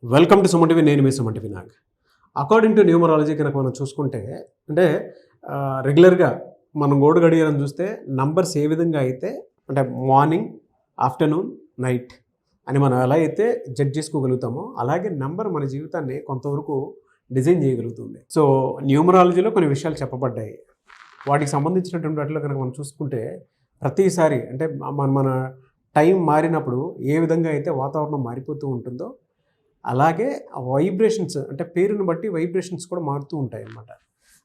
Welcome to Suman TV. నేను మీ Suman TV Nag. According to numerology కనుక మనం చూసుకుంటే అంటే రెగ్యులర్గా మనం గోడు గడియారం చూస్తే నంబర్స్ ఏ విధంగా అయితే అంటే మార్నింగ్, ఆఫ్టర్నూన్, నైట్ అని మనం ఎలా అయితే జడ్జ్ చేసుకోగలుగుతామో అలాగే నంబర్ మన జీవితాన్ని కొంతవరకు డిజైన్ చేయగలుగుతుంది. సో న్యూమరాలజీలో కొన్ని విషయాలు చెప్పబడ్డాయి. వాటికి సంబంధించినటువంటి వాటిలో కనుక మనం చూసుకుంటే ప్రతిసారి అంటే మన టైం మారినప్పుడు ఏ విధంగా అయితే వాతావరణం మారిపోతూ ఉంటుందో అలాగే వైబ్రేషన్స్ అంటే పేరుని బట్టి వైబ్రేషన్స్ కూడా మారుతూ ఉంటాయి అన్నమాట.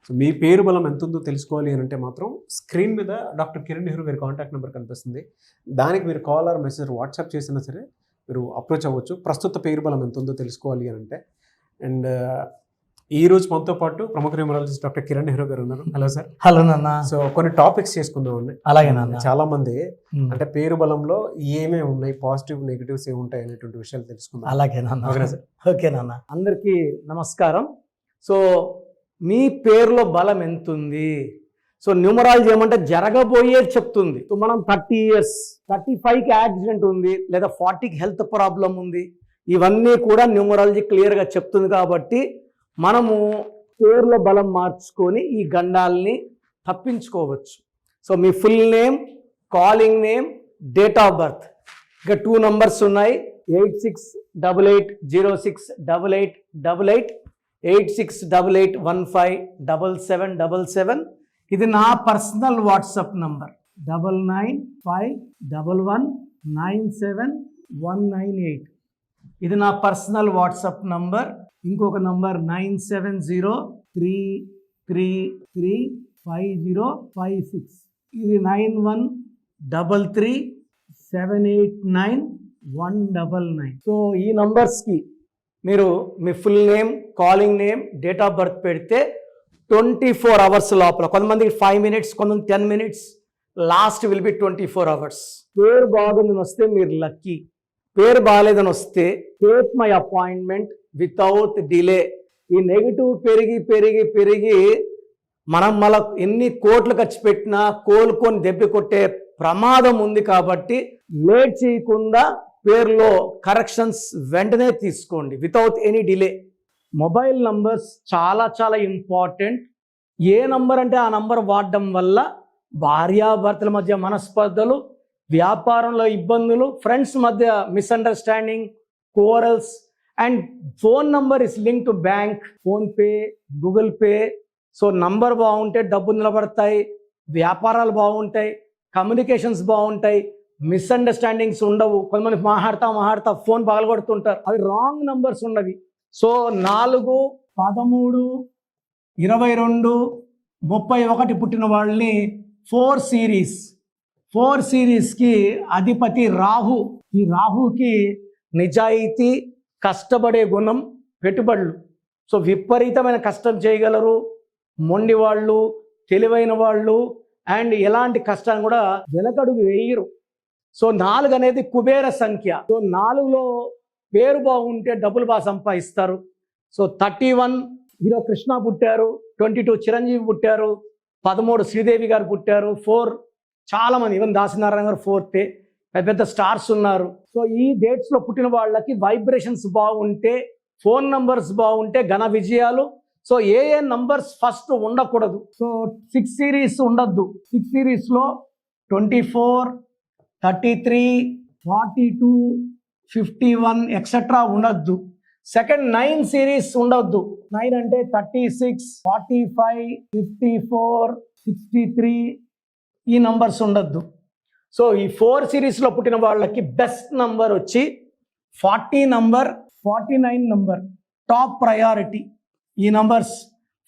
సో మీ పేరు బలం ఎంత ఉందో తెలుసుకోవాలి అని అంటే మాత్రం స్క్రీన్ మీద డాక్టర్ కిరణ్ నెహ్రూ గారి కాంటాక్ట్ నెంబర్ కనిపిస్తుంది. దానికి మీరు కాల్ ఆర్ మెసేజ్ వాట్సాప్ చేసినా సరే మీరు అప్రోచ్ అవ్వచ్చు. ప్రస్తుత పేరు బలం ఎంత ఉందో తెలుసుకోవాలి అని అంటే. అండ్ ఈ రోజు మనతో పాటు ప్రముఖ న్యూమరాలజిస్ట్ డాక్టర్ కిరణ్ నెహ్రూ గారు ఉన్నారు. Hello sir. హలో నాన్న. సో కొన్ని టాపిక్స్ చేసుకుందామండి. అలాగే నాన్న. చాలా మంది అంటే పేరు బలంలో ఏమేమి ఉన్నాయి, పాజిటివ్ నెగిటివ్స్ ఏమి ఉంటాయి అనేటువంటి విషయాలు తెలుసుకుందాం. అలాగే నాన్న. ఓకేనా సార్? ఓకే నాన్న. అందరికీ నమస్కారం. సో మీ పేరులో బలం ఎంత ఉంది? సో న్యూమరాలజీ ఏమంటే జరగబోయేది చెప్తుంది. సో మనం 30 years 35కి యాక్సిడెంట్ ఉంది లేదా 40కి హెల్త్ ప్రాబ్లం ఉంది, ఇవన్నీ కూడా న్యూమరాలజీ క్లియర్గా చెప్తుంది. కాబట్టి మనము పేరులో బలం మార్చుకొని ఈ గండాల్ని తప్పించుకోవచ్చు. So me full name, calling name, date of birth, ఇక 2 numbers ఉన్నాయి. 8688068888 8688157777. ఇది నా పర్సనల్ వాట్సాప్ నంబర్ 9951197198. ఇది నా పర్సనల్ వాట్సాప్ నంబర్. ఇంకొక నంబర్ 9703335056. ఇది 9133789199. సో ఈ నంబర్స్కి మీరు మీ full name, calling name, date of birth పెడితే 24 hours లోపల, కొంతమందికి 5 minutes, కొంతమంది 10 minutes, last will be 24 hours. పేరు బాగుందని వస్తే మీరు లక్కీ. పేరు బాగాలేదని వస్తే take my appointment without delay. ఈ నెగిటివ్ పెరిగి పెరిగి పెరిగి మనం మళ్ళీ ఎన్ని కోట్లు ఖర్చు పెట్టినా కోలుకొని దెబ్బ కొట్టే ప్రమాదం ఉంది. కాబట్టి లేట్ చేయకుండా పేరులో కరెక్షన్స్ వెంటనే తీసుకోండి without any delay. Mobile numbers చాలా చాలా ఇంపార్టెంట్. ఏ నంబర్ అంటే ఆ నంబర్ వాడడం వల్ల భార్యాభర్తల మధ్య మనస్పర్ధలు, వ్యాపారంలో ఇబ్బందులు, ఫ్రెండ్స్ మధ్య misunderstanding, corals. And phone number is link to bank, PhonePe, Google pay. So number బాగుంటే డబ్బు నిలబడతాయి, వ్యాపారాలు బాగుంటాయి, కమ్యూనికేషన్స్ బాగుంటాయి, మిస్అండర్స్టాండింగ్స్ ఉండవు. కొంతమంది మాట్లాడతా ఫోన్ పగలగొడుతుంటారు, అవి రాంగ్ నంబర్స్ ఉన్నవి. సో 4, 13, 22, 31 పుట్టిన వాళ్ళని 4 సిరీస్కి అధిపతి రాహు. ఈ రాహుకి నిజాయితీ, కష్టపడే గుణం, పెట్టుబడులు. సో విపరీతమైన కష్టం చేయగలరు, మొండి వాళ్ళు, తెలివైన వాళ్ళు, అండ్ ఎలాంటి కష్టాన్ని కూడా వెనకడుగు వేయరు. సో 4 అనేది కుబేర సంఖ్య. సో 4లో పేరు బాగుంటే డబ్బులు బాగా సంపాదిస్తారు. సో 31 హీరో కృష్ణ పుట్టారు, 22 చిరంజీవి పుట్టారు, 13 శ్రీదేవి గారు పుట్టారు, 4 చాలామంది, ఈవెన్ దాసనారాయణ గారు 4th, పెద్ద పెద్ద స్టార్స్ ఉన్నారు. సో ఈ డేట్స్లో పుట్టిన వాళ్ళకి వైబ్రేషన్స్ బాగుంటే, ఫోన్ నంబర్స్ బాగుంటే ఘన విజయాలు. సో ఏ నంబర్స్ ఫస్ట్ ఉండకూడదు. సో 6 series ఉండద్దు. 6 seriesలో 24, 33, 42, 51 ఎక్సెట్రా ఉండద్దు. సెకండ్ 9 series ఉండొద్దు. 9 అంటే 36, 45, 54, 63 ఈ నంబర్స్ ఉండద్దు. సో ఈ 4 seriesలో పుట్టిన వాళ్ళకి బెస్ట్ నంబర్ వచ్చి 40 నంబర్, 49 నంబర్, టాప్ ప్రయారిటీ. ఈ numbers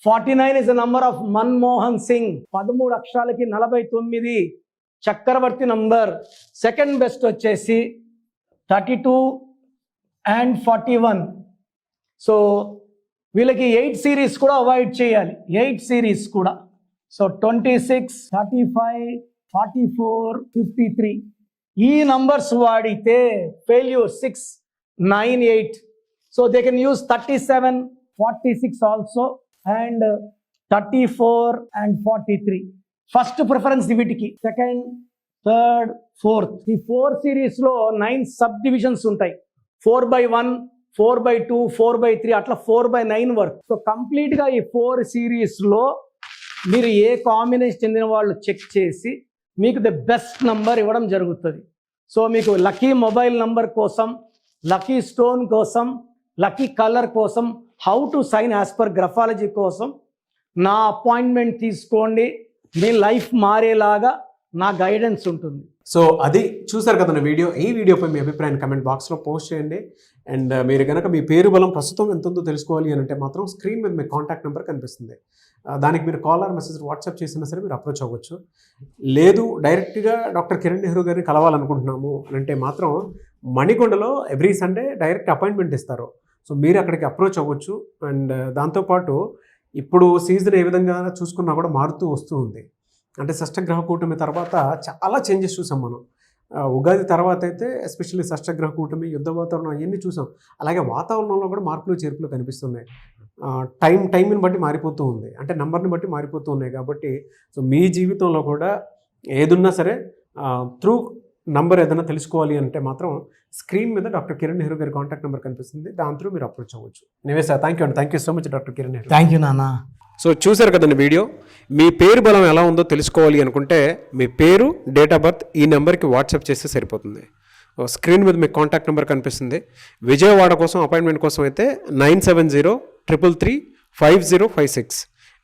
49 is the number of Manmohan Singh, 13 అక్షరాలకి 49 చక్రవర్తి నంబర్. సెకండ్ బెస్ట్ వచ్చేసి 32 and 41. సో వీళ్ళకి 8 series కూడా అవాయిడ్ చేయాలి, 8 series కూడా. సో 26, 35, 44, 53 ఈ నంబర్స్ వాడితే failure 6, 9, 8. So they can use 37, 46 also, and 34 and 43. First preference వీటికి. Second, third, 4th. ఈ 4 series లో 9 సబ్ డివిజన్స్ ఉంటాయి. 4/1, 4/2, 4/3 అట్లా 4/9 వరకు. సో కంప్లీట్గా ఈ 4 సిరీస్లో మీరు ఏ కాంబినేషన్ చెందిన వాళ్ళు చెక్ చేసి మీకు ద బెస్ట్ నంబర్ ఇవ్వడం జరుగుతుంది. సో మీకు లక్కీ మొబైల్ నంబర్ కోసం, లక్కీ స్టోన్ కోసం, లక్కీ కలర్ కోసం, how to sign as per graphology కోసం నా అపాయింట్మెంట్ తీసుకోండి. మీ లైఫ్ మారేలాగా నా గైడెన్స్ ఉంటుంది. సో అది చూసారు కదా వీడియో. ఈ వీడియోపై మీ అభిప్రాయాన్ని కమెంట్ బాక్స్లో పోస్ట్ చేయండి. అండ్ మీరు కనుక మీ పేరు బలం ప్రస్తుతం ఎంత ఉందో తెలుసుకోవాలి అని అంటే మాత్రం స్క్రీన్ మీద మీ కాంటాక్ట్ నెంబర్ కనిపిస్తుంది. దానికి మీరు కాల్ ఆర్ మెసేజ్ వాట్సాప్ చేసినా సరే మీరు అప్రోచ్ అవ్వచ్చు. లేదు డైరెక్ట్గా డాక్టర్ కిరణ్ నెహ్రూ గారిని కలవాలనుకుంటున్నాము అని అంటే మాత్రం మణికొండలో ఎవ్రీ సండే డైరెక్ట్ అపాయింట్మెంట్ ఇస్తారు. సో మీరు అక్కడికి అప్రోచ్ అవ్వచ్చు. అండ్ దాంతోపాటు ఇప్పుడు సీజన్ ఏ విధంగా చూసుకున్నా కూడా మారుతూ వస్తూ ఉంది. అంటే షష్టగ్రహ కూటమి తర్వాత చాలా చేంజెస్ చూసాం మనం. ఉగాది తర్వాత అయితే ఎస్పెషల్లీ షష్టగ్రహ కూటమి, యుద్ధ వాతావరణం అవన్నీ చూసాం. అలాగే వాతావరణంలో కూడా మార్పులు చేర్పులు కనిపిస్తున్నాయి. టైంని బట్టి మారిపోతూ ఉంది, అంటే నెంబర్ని బట్టి మారిపోతూ ఉన్నాయి. కాబట్టి సో మీ జీవితంలో కూడా ఏదున్నా సరే త్రూ నంబర్ ఏదైనా తెలుసుకోవాలి అంటే మాత్రం స్క్రీన్ మీద డాక్టర్ కిరణ్ నెహ్రూ గారి కాంటాక్ట్ నెంబర్ కనిపిస్తుంది. దాని త్రూ మీరు అప్రోచ్ అవ్వచ్చు. నివేశ థ్యాంక్ యూ అండి. Thank you so much doctor Kiran Nehru. Thank you నాన్న. సో చూసారు కదండి వీడియో. మీ పేరు బలం ఎలా ఉందో తెలుసుకోవాలి అనుకుంటే మీ పేరు, డేట్ ఆఫ్ బర్త్ ఈ నెంబర్కి వాట్సాప్ చేస్తే సరిపోతుంది. స్క్రీన్ మీద మీకు కాంటాక్ట్ నెంబర్ కనిపిస్తుంది. విజయవాడ కోసం అపాయింట్మెంట్ కోసం అయితే 9703335056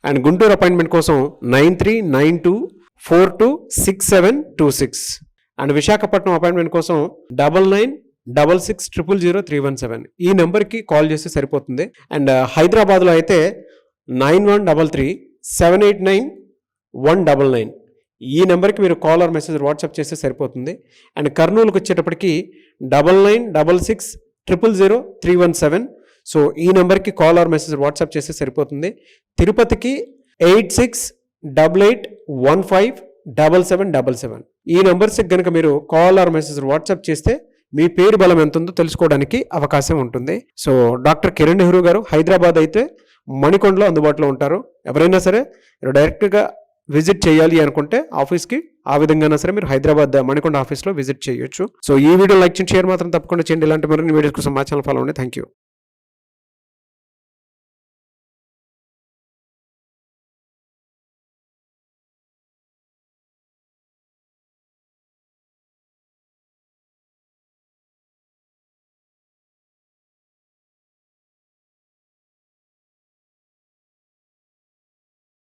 అండ్ గుంటూరు అపాయింట్మెంట్ కోసం 9392426726 అండ్ విశాఖపట్నం అపాయింట్మెంట్ కోసం 9966600317 ఈ నెంబర్కి కాల్ చేస్తే సరిపోతుంది. అండ్ హైదరాబాద్లో అయితే 9133789199 ఈ నెంబర్కి మీరు కాల్ ఆర్ మెసేజ్ వాట్సాప్ చేస్తే సరిపోతుంది. అండ్ కర్నూలుకి వచ్చేటప్పటికి 9966000317 సో ఈ నెంబర్కి కాల్ ఆర్ మెసేజ్ వాట్సాప్ చేస్తే సరిపోతుంది. తిరుపతికి 8688157777 ఈ నెంబర్స్కి కనుక మీరు కాల్ ఆర్ మెసేజ్ వాట్సాప్ చేస్తే మీ పేరు బలం ఎంత ఉందో తెలుసుకోవడానికి అవకాశం ఉంటుంది. సో డాక్టర్ కిరణ్ నెహ్రూ గారు హైదరాబాద్ అయితే మణికొండలో అందుబాటులో ఉంటారు. ఎవరైనా సరే డైరెక్ట్గా విజిట్ చేయాలి అనుకుంటే ఆఫీస్కి ఆ విధంగా సరే మీరు హైదరాబాద్ మణికొండ ఆఫీస్లో విజిట్ చేయొచ్చు. సో ఈ వీడియో లైక్ చేయండి, షేర్ మాత్రం తప్పకుండా చేయండి. ఇలాంటి మరిన్ని వీడియోస్ కోసం మా ఛానల్ ఫాలో అవ్వండి. Thank you.